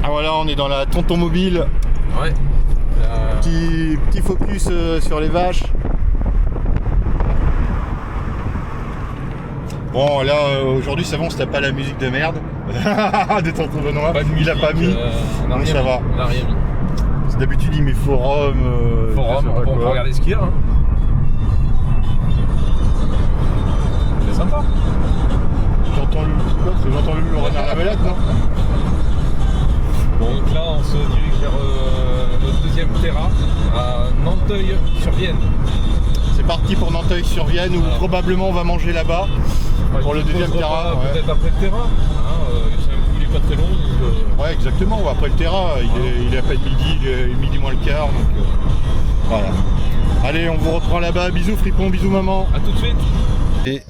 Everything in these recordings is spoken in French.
Ah voilà, on est dans la Tonton Mobile. Ouais. Petit focus sur les vaches. Bon là aujourd'hui ça va, on se tape pas la musique de merde de Tonton Benoît. Il a pas mis. Donc ça va. On a rien mis. D'habitude il met forum. Forum, on peut regarder ce qu'il y a. Hein. C'est sympa. J'entends le renard la balade, non? Bon, donc là on se dirige vers notre deuxième terrain à Nanteuil-sur-Vienne. C'est parti pour Nanteuil-sur-Vienne où probablement on va manger là-bas pour le deuxième terrain. Peut-être après le terrain. Il est pas très long. Donc, ouais, exactement. Ouais, après le terrain, il est à peine midi, il est midi moins le quart. Donc voilà. Allez, on vous reprend là-bas. Bisous fripon, bisous maman. À tout de suite. Et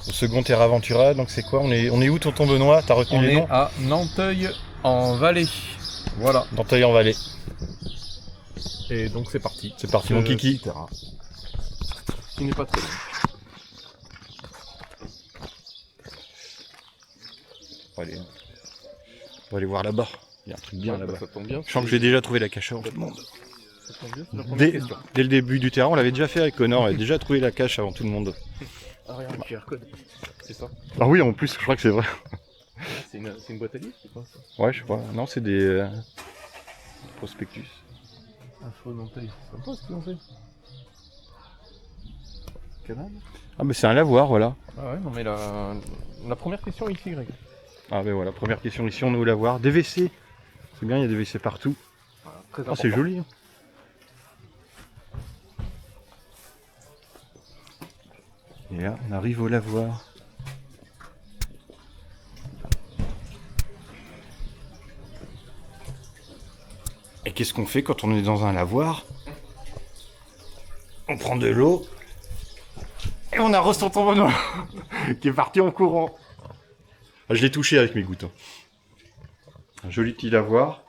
au second Terra Aventura, donc c'est quoi? On est où Tonton Benoît? T'as retenu les noms? On est à Nanteuil-en-Vallée. Voilà. Nanteuil-en-Vallée. Et donc c'est parti. C'est parti mon kiki. Terrain. Qui n'est pas très long. Allez. On va aller voir là-bas. Il y a un truc bien là-bas. Ça tombe bien. Je sens que j'ai déjà trouvé la cache avant tout le monde. Ça tombe bien, c'est la première question. Dès le début du terrain, on l'avait déjà fait avec Connor, on avait déjà trouvé la cache avant tout le monde. Ah regarde, QR code. C'est ça. Ah oui, en plus, je crois que c'est vrai. C'est une boîte à livres, c'est quoi ça? Ouais, je sais pas. Non, c'est des prospectus. Info Nanteuil. C'est sympa ce qu'ils ont fait. Canal. Ah, mais c'est un lavoir, voilà. Ah ouais, non mais la première question ici, Greg. Ah, ben voilà, première question ici, on est au lavoir. Des WC. C'est bien, il y a des WC partout. Voilà, très Ah, c'est joli. Hein. Et là, on arrive au lavoir. Et qu'est-ce qu'on fait quand on est dans un lavoir? On prend de l'eau. Et on arrose Tonton Benoît qui est parti en courant. Ah, je l'ai touché avec mes gouttes. Un joli petit lavoir.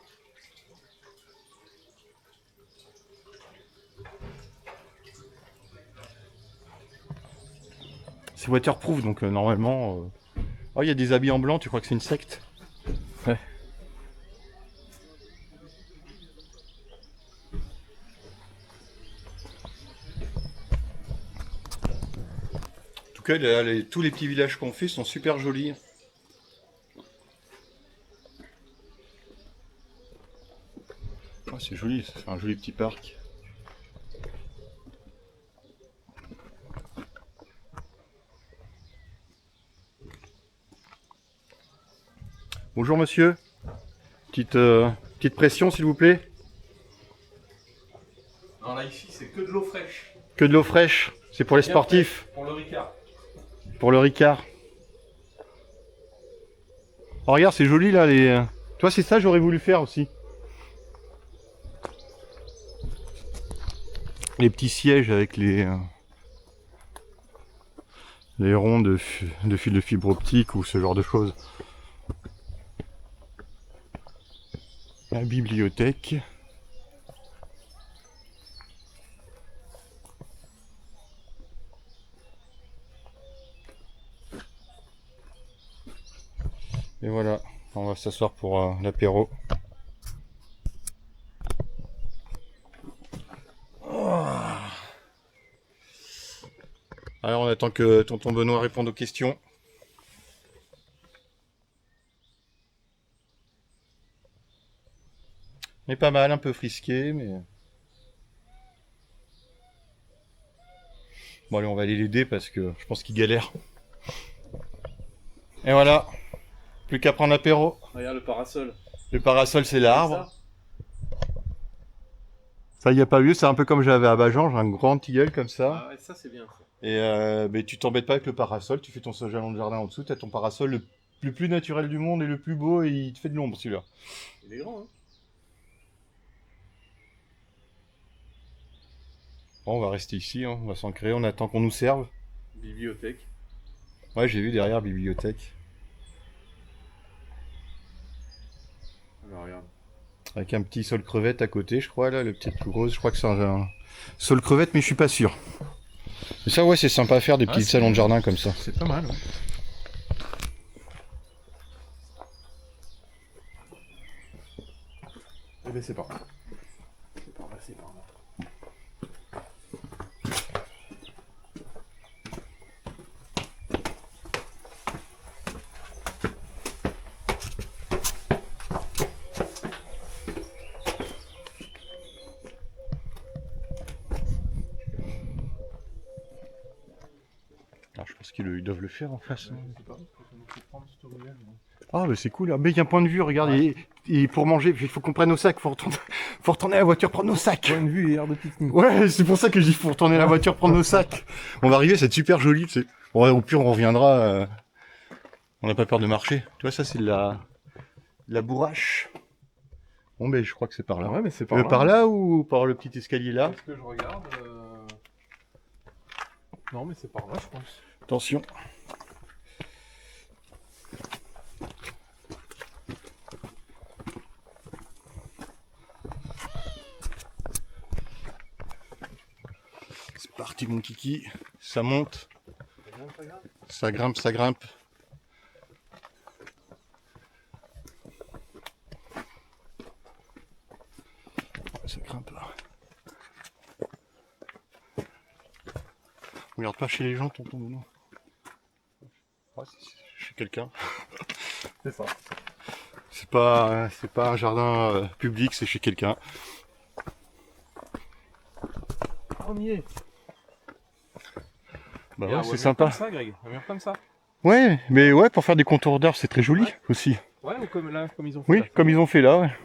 C'est waterproof, donc normalement... Oh, il y a des habits en blanc, tu crois que c'est une secte? Ouais. En tout cas, tous les petits villages qu'on fait sont super jolis. Oh, c'est joli, ça fait un joli petit parc. Bonjour monsieur, petite pression s'il vous plaît. Non là ici c'est que de l'eau fraîche. Que de l'eau fraîche, c'est pour les sportifs. Pour le Ricard. Pour le Ricard. Oh regarde, c'est joli là les... Toi c'est ça j'aurais voulu faire aussi. Les petits sièges avec les ronds de fil de fibre optique ou ce genre de choses. La bibliothèque. Et voilà, on va s'asseoir pour l'apéro. Alors on attend que Tonton Benoît réponde aux questions. Mais pas mal, un peu frisqué, mais... Bon allez, on va aller l'aider parce que je pense qu'il galère. Et voilà, plus qu'à prendre l'apéro. Regarde le parasol. Le parasol c'est l'arbre. Ça y a pas mieux, c'est un peu comme j'avais à Bajan, j'ai un grand tilleul comme ça. Ah ouais, ça c'est bien ça. Et mais tu t'embêtes pas avec le parasol, tu fais ton jalon de jardin en dessous, t'as ton parasol le plus naturel du monde et le plus beau et il te fait de l'ombre celui-là. Il est grand hein. Bon, on va rester ici, hein. On va s'ancrer, on attend qu'on nous serve. Bibliothèque. Ouais, j'ai vu derrière bibliothèque. Alors regarde. Avec un petit sol crevette à côté, je crois, là, le petit plus gros, je crois que c'est un sol crevette, mais je suis pas sûr. Mais ça, ouais, c'est sympa à faire, des petits salons de jardin comme ça. C'est pas mal, ouais. Eh ben c'est par là. C'est par là, c'est par là. Ah, je pense qu'ils doivent le faire en face. Je sais pas, faut prendre cette ruelle. Ah, bah c'est cool. Ah, mais il y a un point de vue, regarde. Et pour manger, il faut qu'on prenne nos sacs. Faut retourner à la voiture prendre nos sacs. Point de vue et air de pique-nique. Ouais, c'est pour ça que je dis faut retourner à la voiture prendre nos sacs. On va arriver, c'est super joli. Tu sais. Ouais, au pire, on reviendra. On n'a pas peur de marcher. Tu vois, ça, c'est de la bourrache. Bon, ben, je crois que c'est par là. Ouais, mais c'est Par là ou par le petit escalier là? Est-ce que je regarde Non, mais c'est par là, je pense. Attention. C'est parti mon kiki, ça monte, ça grimpe, ça grimpe. Ça grimpe là. Regarde pas chez les gens, tonton Benoît. Ouais, c'est chez quelqu'un. C'est ça. C'est pas un jardin public, c'est chez quelqu'un. On y est. Bah ouais, c'est sympa. Comme ça, Greg. Un mur comme ça. Ouais, mais ouais, pour faire des contours d'arbres, c'est très joli aussi. Ouais, ou comme là, comme ils ont fait. Oui, là. comme ils ont fait là, ouais.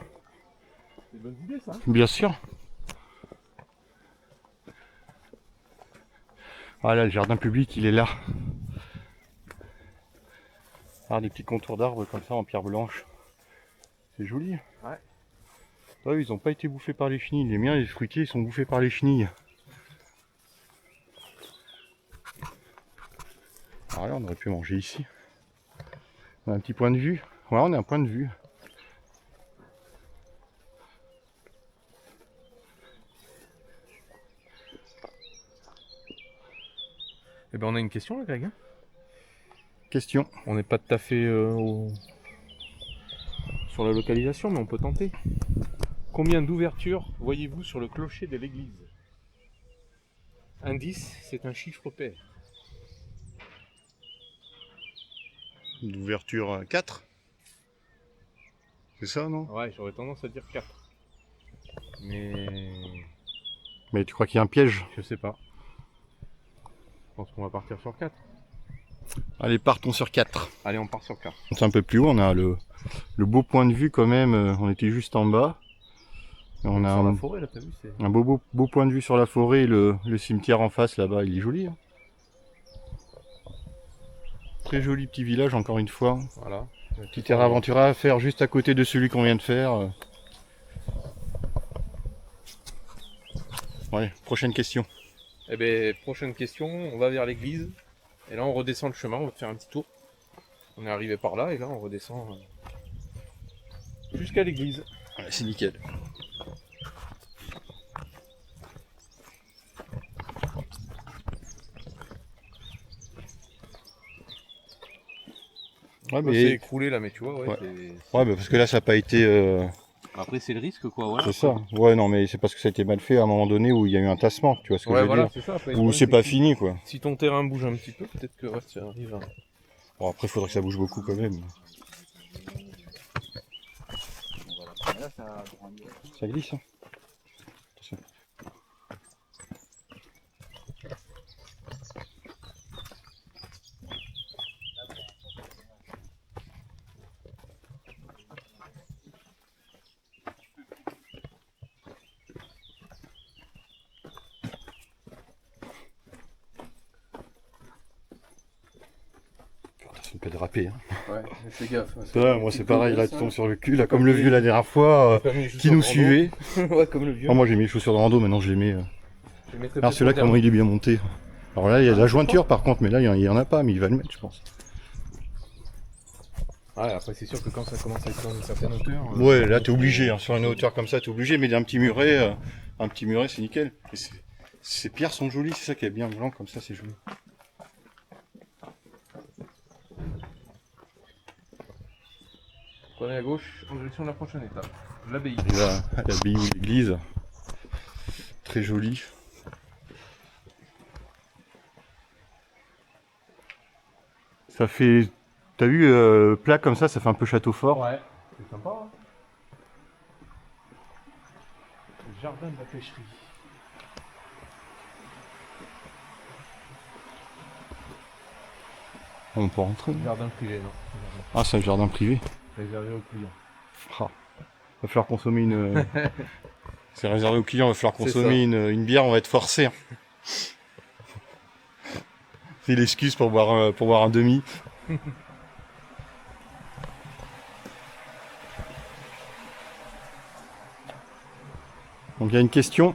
C'est une bonne idée, ça. Bien sûr. Voilà, le jardin public, il est là. Ah, des petits contours d'arbres comme ça en pierre blanche. C'est joli. Ouais. Ouais, ils ont pas été bouffés par les chenilles. Les miens, les fruitiers, ils sont bouffés par les chenilles. Ah là, on aurait pu manger ici. On a un petit point de vue. Ouais, on a un point de vue. Eh ben, on a une question, là, Greg. Question. On n'est pas tout à fait sur la localisation, mais on peut tenter. Combien d'ouvertures voyez-vous sur le clocher de l'église? Indice, c'est un chiffre pair. D'ouverture 4. C'est ça, non? Ouais, j'aurais tendance à dire 4. Mais Mais tu crois qu'il y a un piège? je sais pas. Je pense qu'on va partir sur 4. Allez, partons sur 4. Allez, on part sur 4. C'est un peu plus haut, on a le beau point de vue quand même. On était juste en bas. Et on a sur un, la forêt, là, t'as vu, c'est... un beau point de vue sur la forêt. Le cimetière en face là-bas, il est joli. Hein. Très joli petit village, encore une fois. Voilà. Petit terrain aventura à faire juste à côté de celui qu'on vient de faire. Ouais, prochaine question. Eh ben, prochaine question, on va vers l'église. Et là, on redescend le chemin, on va faire un petit tour. On est arrivé par là, et là, on redescend jusqu'à l'église. Ouais, c'est nickel. Ouais, C'est mais... écroulé là, mais tu vois, ouais. Ouais. c'est- ouais, bah parce que là, ça n'a pas été... Après, c'est le risque, quoi, voilà. C'est ça. Ouais, non, mais c'est parce que ça a été mal fait à un moment donné où il y a eu un tassement, tu vois ce que je Ouais, veux voilà, dire. c'est ça. Après, Ou le c'est problème, pas que fini, quoi. si ton terrain bouge un petit peu, peut-être que ouais, tu arrives à... Bon, après, il faudrait que ça bouge beaucoup quand même. Ça glisse, hein. Attention. Attention de pas déraper, hein. Ouais, fais gaffe. Ça, moi c'est pareil, là tu tombes sur le cul, là comme le vieux la dernière fois, qui nous suivait. Ouais, comme le vieux. Oh, moi j'ai mis les chaussures de rando, maintenant je les mets. Je les mettrai Alors peut-être celui-là au comment il est bien monté. Alors là il y a de la jointure par contre, mais là il y en a pas, mais il va le mettre je pense. Ouais, après c'est sûr que quand ça commence à être sur une certaine hauteur... Ouais, là t'es obligé, hein. Sur une hauteur comme ça t'es obligé, mais un petit muret c'est nickel. Et ces pierres sont jolies, c'est ça qui est bien blanc comme ça, c'est joli. Prenez à gauche en direction de la prochaine étape. L'abbaye. Et là, à l'abbaye ou l'église. Très joli. Ça fait... T'as vu, plat comme ça fait un peu château fort. Ouais, c'est sympa. Hein, le jardin de la pêcherie. On peut rentrer. Jardin privé, non. Ah, c'est un jardin privé. Réservé aux clients. Ah. Va falloir consommer une... c'est réservé aux clients, va falloir C'est consommer une bière, on va être forcé. Hein. C'est l'excuse pour boire un demi. Donc il y a une question.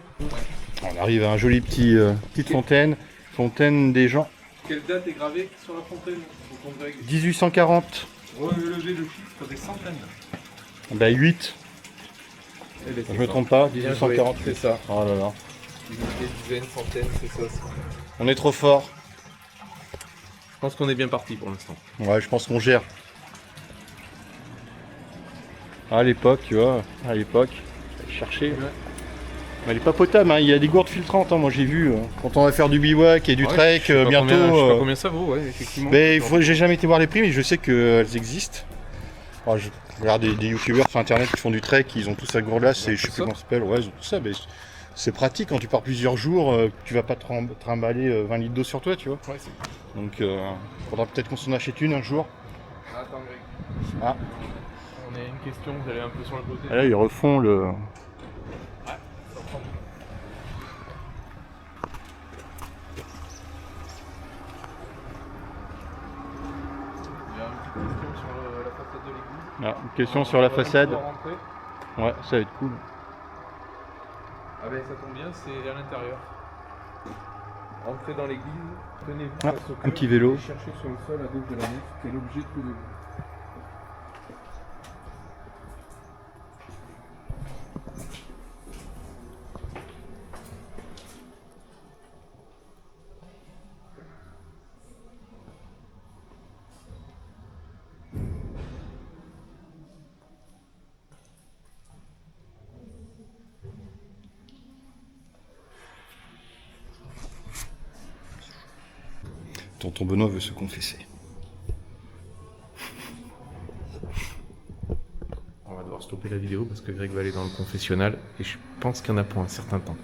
On arrive à un joli petite fontaine. Fontaine des gens. Quelle date est gravée sur la fontaine au congrès? 1840. Relevez le chiffre des centaines. Bah 8. Je me trompe pas, Bien 1840. joué, c'est ça. Oh là là. Unité, dizaine, centaine, c'est ça. On est trop fort. Je pense qu'on est bien parti pour l'instant. Ouais, je pense qu'on gère. À l'époque, tu vois, à l'époque, chercher. Ouais. Mais elle est pas potable, hein. Il y a des gourdes filtrantes, hein. Moi j'ai vu. Quand on va faire du bivouac et du trek, je sais pas bientôt. Combien, je sais pas combien ça vaut, ouais, effectivement. Mais j'ai jamais été voir les prix, mais je sais qu'elles existent. Alors, je regarde des youtubeurs sur internet qui font du trek, ils ont tous cette gourde là, je sais plus comment ça s'appelle. Ouais, ils ont tout ça, mais c'est pratique quand tu pars plusieurs jours, tu vas pas trimballer 20 litres d'eau sur toi, tu vois. Ouais, c'est... Donc faudra peut-être qu'on s'en achète une un jour. Attends, Greg. Ah. On a une question, vous allez un peu sur le côté. Ah là, ils refont le. Il y a une petite question sur la façade de l'église. Ah, une question sur la façade. Rentrer. Ouais, ça va être cool. Ah ben ça tombe bien, c'est à l'intérieur. Entrez dans l'église, tenez-vous Ah, face au un cœur petit vélo. et cherchez sur le sol à gauche de la nef quel objet trouvez-vous. Tonton Benoît veut se confesser. On va devoir stopper la vidéo parce que Greg va aller dans le confessionnal et je pense qu'il y en a pour un certain temps.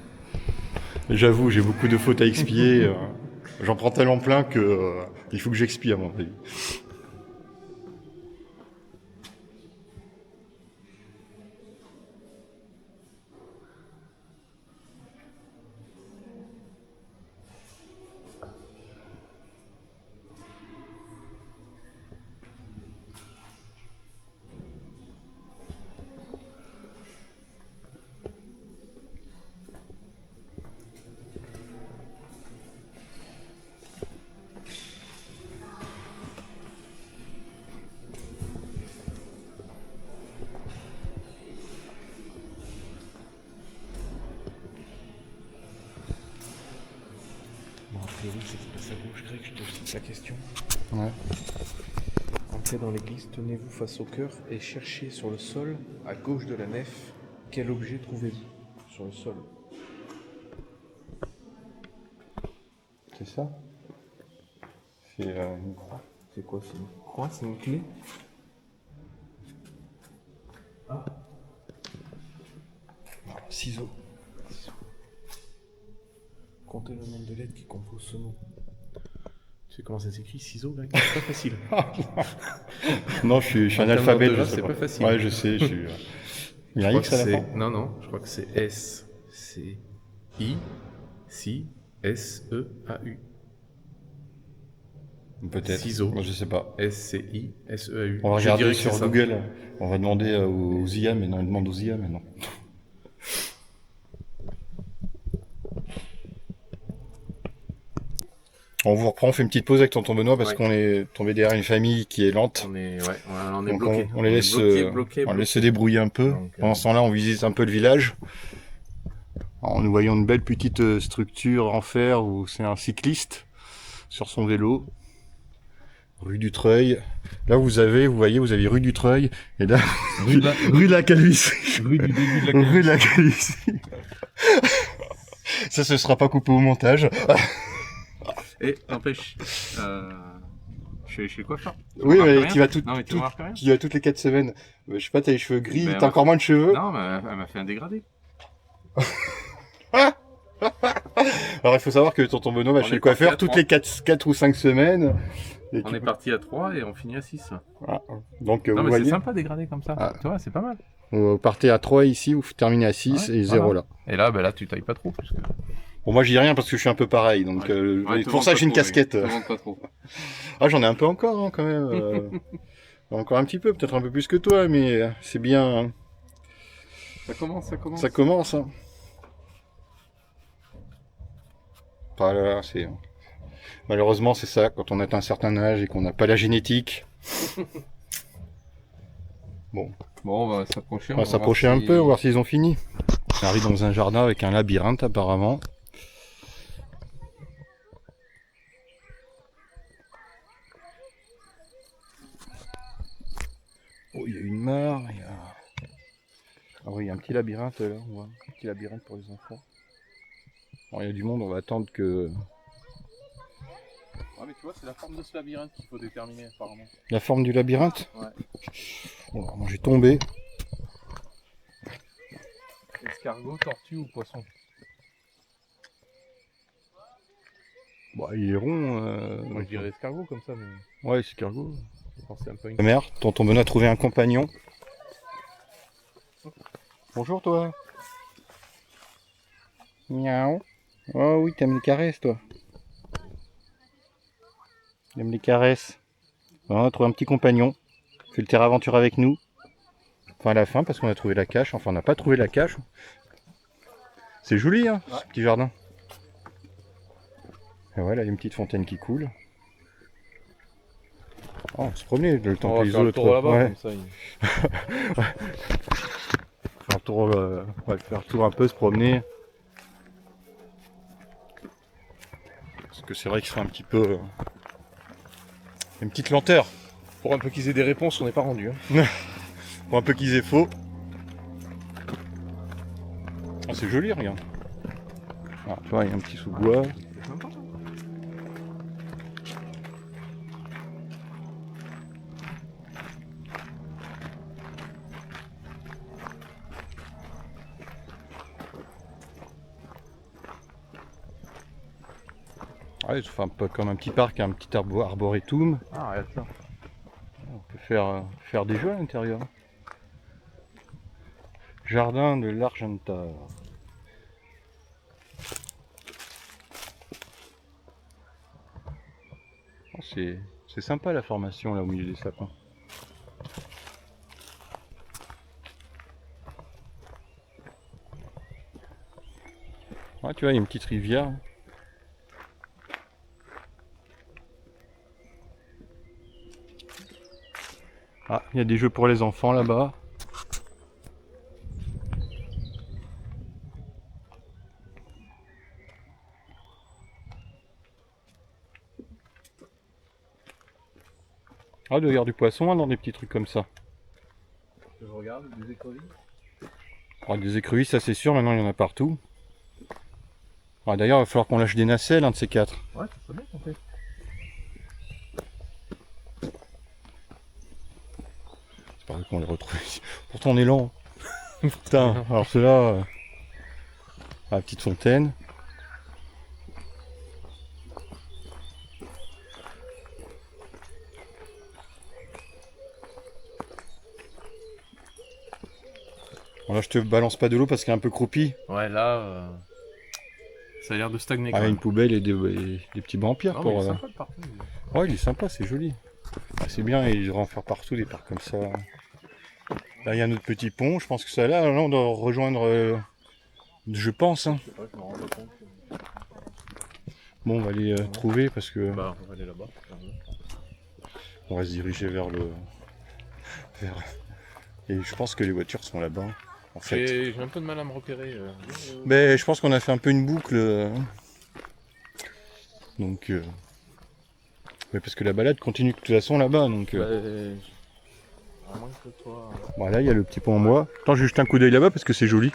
J'avoue, j'ai beaucoup de fautes à expier. J'en prends tellement plein que il faut que j'expie à mon avis. Bon, a priori, c'est qui passe à gauche, Greg, je te cite la question. Ouais. Entrez dans l'église, tenez-vous face au cœur et cherchez sur le sol, à gauche de la nef, quel objet trouvez-vous sur le sol. C'est ça. C'est une croix. C'est quoi, c'est une croix, c'est une clé? Ciseaux. Comptez le nombre de lettres qui composent ce mot. Tu sais comment ça s'écrit, ciseaux, Greg? C'est pas facile. Non, je suis En un termes alphabète. d'orthographe, je sais c'est pas facile. Ouais, je sais. Il y a un Je X crois à que la fin. c'est... Non, je crois que c'est S, C, I, C, S, E, A, U. Peut-être. Ciseaux. Moi, je sais pas. S, C, I, S, E, A, U. On va Je regarder dirais que sur c'est ça. Google. On va demander aux IA, mais non, on demande aux IA, mais non. On vous reprend, on fait une petite pause avec tonton Benoît parce Ouais. qu'on est tombé derrière une famille qui est lente. On est Donc bloqué. on les laisse, bloqué. on les laisse se débrouiller un peu. Donc, Pendant ce temps-là, on visite un peu le village. Alors, nous voyons une belle petite structure en fer où c'est un cycliste sur son vélo. rue du Treuil. Là, vous voyez, vous avez rue du Treuil. Et là, Rue de la, rue de la Calvitie. rue du début de la Rue de la Calvitie. Ça, ce sera pas coupé au montage. Et n'empêche, je suis chez le coiffeur. Oui, remarques mais rien tu vas Non, mais tu remarques rien. tu vas toutes les 4 semaines. Je sais pas, t'as les cheveux gris, Ben, t'as encore moins de cheveux. Non, mais elle m'a fait un dégradé. Alors, il faut savoir que tonton Benoît va On chez est le coiffeur parti à toutes les 4 ou 5 semaines. Et On est parti à 3 et on finit à 6. Ah, donc, Non, vous mais c'est voyez, sympa dégradé comme ça. Ah. Tu vois, c'est pas mal. vous partez à 3 ici, vous terminez à 6 Ouais, et 0 voilà. là. Et là, ben là, tu tailles pas trop. Puisque... Bon, moi, j'y dis rien parce que je suis un peu pareil. Donc, Ouais, pour ça, j'ai une casquette. Te demande pas trop. Ah, j'en ai un peu encore, hein, quand même. Encore un petit peu, peut-être un peu plus que toi, mais c'est bien. Hein. Ça commence. Ça commence. Hein. Enfin, là, malheureusement, c'est ça, quand on atteint un certain âge et qu'on n'a pas la génétique. Bon, on va s'approcher. On va s'approcher un peu, voir s'ils ont fini. On arrive dans un jardin avec un labyrinthe, apparemment. Oh, il y a une mare, il y a... Ah oui, il y a un petit labyrinthe là, on voit. Un petit labyrinthe pour les enfants. Bon, il y a du monde, on va attendre que... Ah, mais tu vois, c'est la forme de ce labyrinthe qu'il faut déterminer, apparemment. La forme du labyrinthe? Ouais. Bon, alors, moi j'ai tombé. Escargot, tortue ou poisson? Bon, il est rond. Moi, je dirais escargot comme ça, mais Ouais, c'est cargo. je pense que c'est un peu une... La mère, tonton Benoît a trouvé un compagnon. Bonjour toi. Miaou. Oh oui, t'aimes les caresses toi. T'aimes les caresses. Bon, on a trouvé un petit compagnon. Fait le terre aventure avec nous. Enfin à la fin parce qu'on a trouvé la cache. Enfin on n'a pas trouvé la cache. C'est joli hein, ce petit jardin. Et voilà, il y a une petite fontaine qui coule. Oh, on se promenait le temps que les autres. Ouais. comme ça. Faire un tour, on va faire le tour un peu, se promener. Parce que c'est vrai qu'il fait un petit peu... une petite lenteur. Pour un peu qu'ils aient des réponses, on n'est pas rendu. Hein. Pour un peu qu'ils aient faux. Ah, c'est joli, regarde. Ah, tu vois, il y a un petit sous-bois. Ouais, ça fait un peu comme un petit parc, un petit arboretum. Ah, regarde ça. On peut faire des jeux à l'intérieur. Jardin de l'Argentar. Oh, c'est sympa la formation là au milieu des sapins. Ouais, tu vois, il y a une petite rivière. Ah, il y a des jeux pour les enfants là-bas. Ah, il doit y avoir du poisson hein, dans des petits trucs comme ça. Je regarde, des écrevisses. Ah, des écrevisses, ça c'est sûr, maintenant il y en a partout. Ah, d'ailleurs, il va falloir qu'on lâche des nacelles, un de ces 4. Ouais, ça serait bien qu'on fait. C'est pas vrai qu'on les retrouve ici. Pourtant on est lent. Putain, alors ceux-là, la petite fontaine. Bon, là je te balance pas de l'eau parce qu'il est un peu croupi. Ouais, là, ça a l'air de stagner quand Ah, même. une poubelle et des petits bancs en pierre Non, pour... mais il est sympa le parcours. Ouais, il est sympa, c'est joli. Ah, c'est bien, il devrait en faire partout des parcs comme ça. Là, il y a notre petit pont, je pense que ça là, on doit rejoindre... je pense, hein. Je sais pas, je me rends pas compte. Bon, on va aller trouver parce que... Bah, on va aller là-bas. On va se diriger vers le... Et je pense que les voitures sont là-bas, en fait. J'ai un peu de mal à me repérer. Mais je pense qu'on a fait un peu une boucle. Donc, Mais parce que la balade continue de toute façon là-bas, donc... À moins que toi... Bon, là, il y a le petit pont en bois. Attends, je vais jeter un coup d'œil là-bas parce que c'est joli.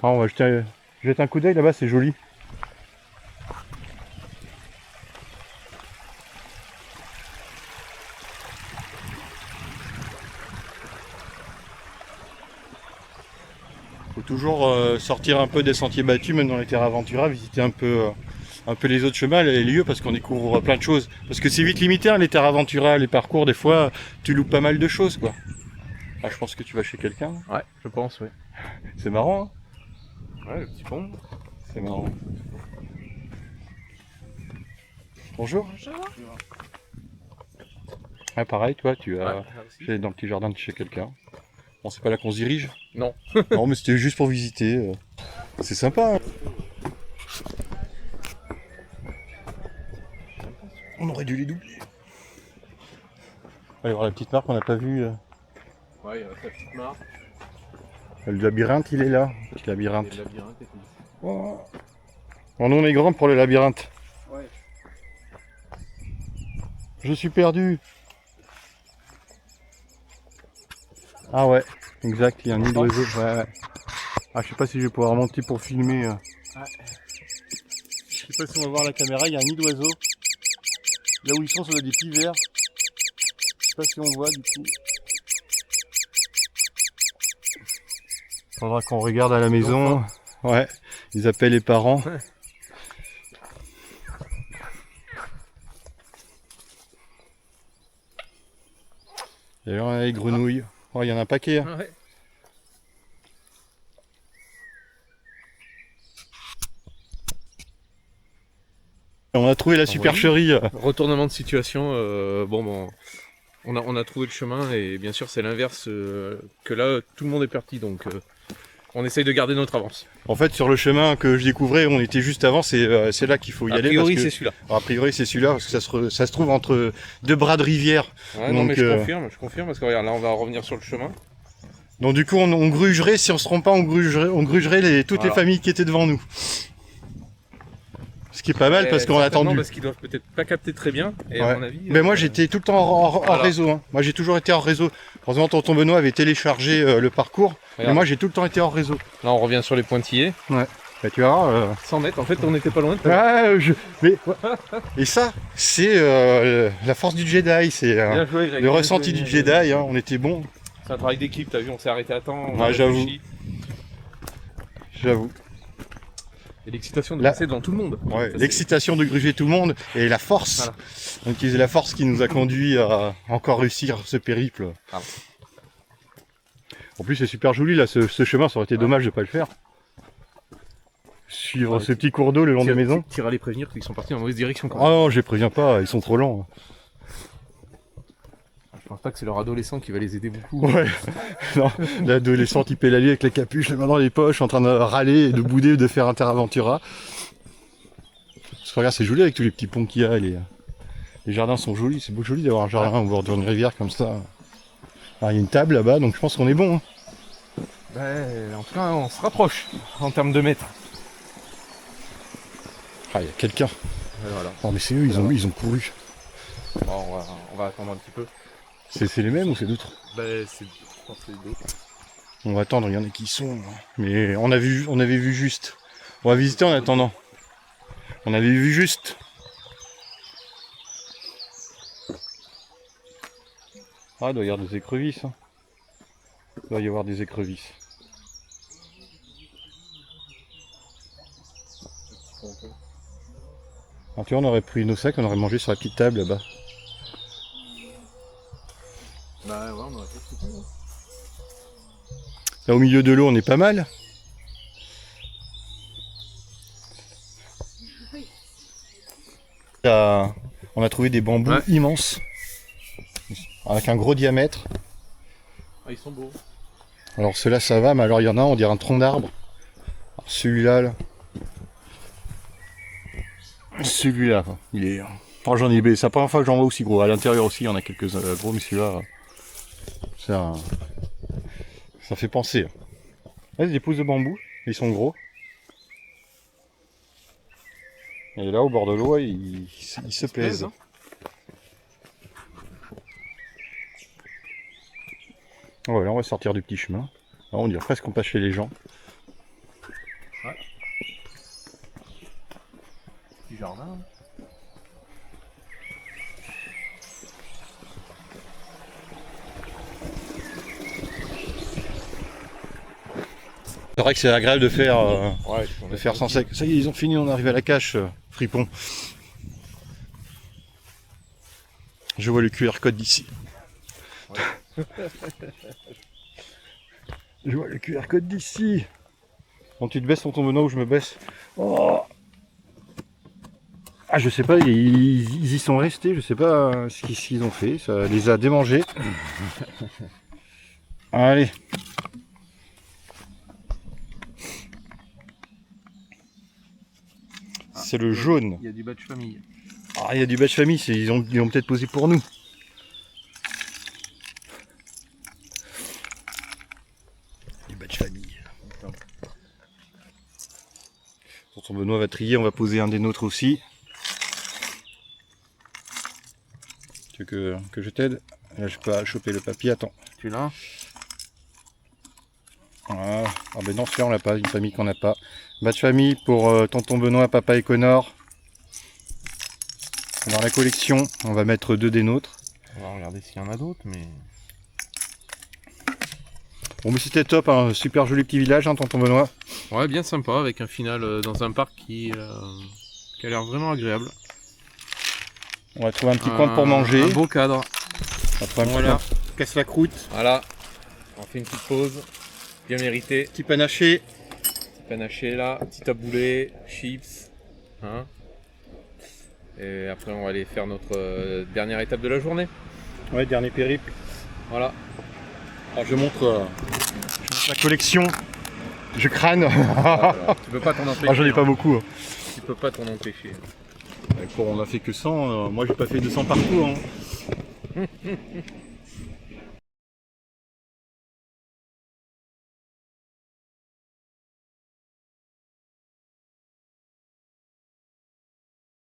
Ah, on va jeter un coup d'œil là-bas, c'est joli. Faut toujours sortir un peu des sentiers battus, même dans les terres aventura, visiter un peu les autres chemins, les lieux, parce qu'on découvre plein de choses. Parce que c'est vite limité, hein, les terres aventura, les parcours, des fois, tu loupes pas mal de choses, quoi. Ah, je pense que tu vas chez quelqu'un. Ouais, je pense, oui. C'est marrant, hein. Ouais, le petit pont. C'est marrant. Bonjour. Ah, pareil, toi, tu as... Ouais, là aussi. Tu es dans le petit jardin de chez quelqu'un. Bon, c'est pas là qu'on se dirige. Non. Non, mais c'était juste pour visiter. C'est sympa, hein. On aurait dû les doubler. Allez voir la petite marque qu'on n'a pas vue. Ouais, il y a la petite marque. Le labyrinthe, il est là. Le petit Et labyrinthe. le labyrinthe et tout. Oh. Bon, nous, on est grands pour le labyrinthe. Ouais. Je suis perdu. Ah ouais, exact, il y a un nid d'oiseau. Ouais, ouais. Ah, je sais pas si je vais pouvoir monter pour filmer. Je sais pas si on va voir la caméra, il y a un nid d'oiseaux. Là où ils sont, ça doit être des pivers. Je sais pas si on voit du coup. Faudra qu'on regarde à la maison. Ouais, ils appellent les parents. Ouais. D'ailleurs, on a les grenouilles. Oh, il y en a un paquet. Hein. Ah ouais. On a trouvé la supercherie. Retournement de situation, bon, on a trouvé le chemin et bien sûr c'est l'inverse que là tout le monde est parti donc on essaye de garder notre avance. En fait, sur le chemin que je découvrais, on était juste avant, c'est là qu'il faut y A aller. priori parce que, c'est celui-là. a priori, c'est celui-là, parce que ça se trouve entre deux bras de rivière. Ouais, non Donc, mais je confirme parce que regarde là on va revenir sur le chemin. Donc du coup, on grugerait, si on se trompe pas, on grugerait toutes les Voilà. familles qui étaient devant nous. Ce qui est pas mal, parce qu'on a attendu. Parce qu'ils doivent peut-être pas capter très bien et Ouais. à mon avis. Mais moi, j'étais tout le temps hors Voilà. réseau. Hein. Moi, j'ai toujours été hors réseau. Heureusement, tonton Benoît avait téléchargé le parcours. Mais Regarde. moi, j'ai tout le temps été hors réseau. Là on revient sur les pointillés. Bah, tu vois. 100 mètres, en fait on n'était pas loin de toi. Ouais, mais... Et ça, c'est la force du Jedi. C'est Bien joué, Greg. le ressenti du Jedi. Hein. On était bon. C'est un travail d'équipe, t'as vu, on s'est arrêté à temps. on Ouais, a j'avoue. réfléchi. J'avoue. Et l'excitation de Là- passer devant tout le monde. Ouais, Ça, c'est- l'excitation de gruger tout le monde et la force. Voilà. Donc c'est la force qui nous a conduit à encore réussir ce périple. Ah. En plus c'est super joli là, ce chemin, ça aurait été dommage de pas le faire. Suivre Ouais, ce petit cours d'eau le long des maisons. Tu iras les prévenir qu'ils sont partis en mauvaise direction quand Oh même. non, je les préviens pas, ils sont trop lents. Je pense pas que c'est leur adolescent qui va les aider beaucoup. Ouais, non, l'adolescent qui pédalait avec la capuche, les mains dans les poches, en train de râler et de bouder, de faire Interaventura. Parce que regarde, c'est joli avec tous les petits ponts qu'il y a, les jardins sont jolis, c'est beau joli d'avoir un jardin au bord d'une rivière comme ça. Ah, il y a une table là-bas, donc je pense qu'on est bon. Hein. Ben, en tout cas, on se rapproche en termes de mètres. Ah, il y a quelqu'un. Voilà. Non mais c'est eux, ils ont couru. Bon, on va attendre un petit peu. C'est les mêmes ou c'est d'autres? Ben, je pense que c'est d'autres. On va attendre, il y en a qui y sont. Hein. Mais on avait vu juste. On va visiter en attendant. On avait vu juste. Ah, il doit y avoir des écrevisses. Hein. Il doit y avoir des écrevisses. Ah, tu vois, on aurait pris nos sacs, on aurait mangé sur la petite table là-bas. Bah ouais, on aurait fait tout. Là au milieu de l'eau, on est pas mal. On a trouvé des bambous Ouais. immenses. Avec un gros diamètre. Ah, ils sont beaux. Alors ceux-là ça va, mais alors il y en a un, on dirait un tronc d'arbre. Alors, celui-là, là. Celui-là, quoi. Il est... Oh, j'en ai... C'est la première fois que j'en vois aussi gros. À l'intérieur aussi, il y en a quelques gros, mais celui-là... Ça fait penser. Ouais, c'est des pousses de bambou, ils sont gros. Et là, au bord de l'eau, ils se plaisent. hein. Voilà, on va sortir du petit chemin. Là, on dirait presque qu'on passe chez les gens. Petit jardin. C'est vrai que c'est agréable de faire, Ouais, de faire sans sec. Ça y est, ils ont fini, on arrive à la cache, fripon. Je vois le QR code d'ici. Ouais. Je vois le QR code d'ici. Bon, tu te baisses ton tombeau ou je me baisse. Oh, ah, je sais pas, ils y sont restés, je sais pas ce qu'ils ont fait. Ça les a démangés. Allez. C'est le jaune. Il y a du batch famille. Ah, il y a du batch famille, ils ont peut-être posé pour nous. Du batch famille. Tonton Benoît va trier, on va poser un des nôtres aussi. Tu veux que je t'aide? Là, je peux choper le papier, attends. Tu l'as? Voilà. Ah ben non, celui-là on l'a pas, une famille qu'on n'a pas. Batch famille pour tonton Benoît, papa et Connor. Dans la collection, on va mettre 2 des nôtres. On va regarder s'il y en a d'autres, mais... Bon mais c'était top, un super joli petit village, hein, tonton Benoît. Ouais, bien sympa, avec un final dans un parc qui a l'air vraiment agréable. On va trouver un petit coin pour manger. Un beau cadre. On va trouver un Voilà. petit coin. Casse la croûte. Voilà. On fait une petite pause. Bien méritée. Petit panaché. Petit panaché là, petit taboulé, chips. Hein. Et après on va aller faire notre dernière étape de la journée. Ouais, dernier périple. Voilà. Alors je montre la collection. Je crâne. Voilà. Tu peux pas t'en empêcher. Ah, j'en ai pas hein. beaucoup. Hein. Tu peux pas t'en empêcher. On a fait que 100. Moi j'ai pas fait 200 partout. Hein.